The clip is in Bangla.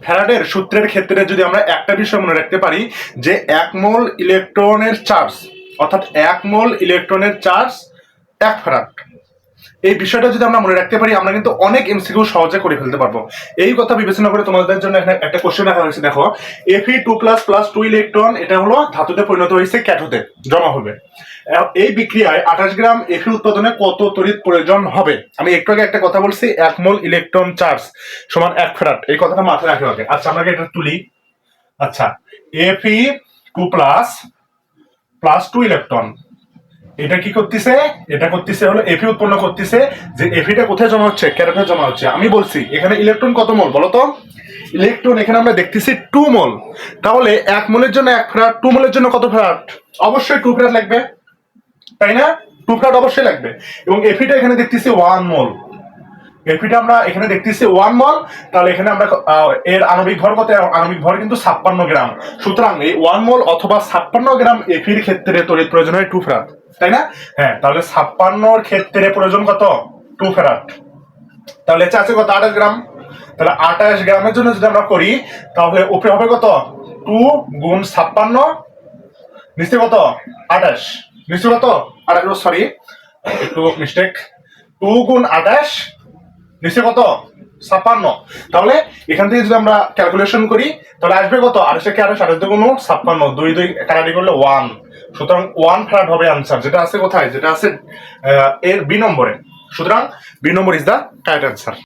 ফ্যারাডের সূত্রের ক্ষেত্রে যদি আমরা একটা বিষয় মনে রাখতে পারি যে 1 মোল ইলেকট্রনের চার্জ, অর্থাৎ 1 মোল ইলেকট্রনের চার্জ 1 ফ্যারাড, এই বিষয়টা যদি আমরা মনে রাখতে পারি আমরা কিন্তু অনেক এমসিকিউ সহজে করে ফেলতে পারবো। এই কথা বিবেচনা করে তোমাদের জন্য এখানে একটা কোশ্চেন রাখা হয়েছে, দেখো Fe2++2 ইলেকট্রন এটা হলো ধাতুতে পরিণত হয়েছে ক্যাথোডে জমা হবে। এই বিক্রিয়ায় 28 গ্রাম Fe উৎপাদনে কত তড়িৎ প্রয়োজন হবে? আমি একটু আগে একটা কথা বলছি 1 মোল ইলেকট্রন চার্জ সমান 1 ফ্যারাড, এই কথাটা মাথায় রাখতে হবে। আচ্ছা আমরা এটা তুলি। আচ্ছা Fe2++2 ইলেকট্রন এটা কি করতেছে, এটা করতেছে হলো Fe উৎপন্ন করতেছে, যে Feটা কোথায় জমা হচ্ছে? ক্যাথোডে জমা হচ্ছে। আমি বলছি এখানে ইলেকট্রন কত মোল বলো তো? ইলেকট্রন এখানে আমরা দেখতেছি 2 মোল। তাহলে 1 মোলের জন্য 1 ফ্যারাড, 2 মোলের জন্য কত ফ্যারাড? অবশ্যই 2 ফ্যারাড লাগবে, তাই না? 2 ফ্যারাড অবশ্যই লাগবে। এবং Feটা এখানে দেখতেছি 1 মোল। Feটা আমরা এখানে দেখতেছি 1 মোল, তাহলে এখানে আমরা এর আণবিক ভর কত? আণবিক ভর কিন্তু 56 গ্রাম। সুতরাং এই 1 মোল অথবা 56 গ্রাম Feর ক্ষেত্রে তড়িৎ প্রয়োজন হয় 2 ফ্যারাড, তাই না? হ্যাঁ, তাহলে 56 ক্ষেত্রে প্রয়োজন কত? 2 ফ্যারাড। তাহলে আছে কত? 28 গ্রাম। তাহলে 28 গ্রামের জন্য যদি আমরা করি তাহলে উপরে হবে কত? 2 গুণ 56, নিচে কত? 28, নিচে কত? 28, সরি একটু মিস্টেক, 2 গুণ 28, নিচে কত? 56। তাহলে এখান থেকে যদি আমরা ক্যালকুলেশন করি তাহলে আসবে কত? 28 কে 28 দুগুণ 56, 2 2 কাটাকাটি করলে 1। সুতরাং 1 ফ্যারাড হবে आंसर, যেটা আছে কোথায়? যেটা আছে এর বি নম্বরে। সুতরাং বি নম্বর ইজ দা কারেক্ট आंसर।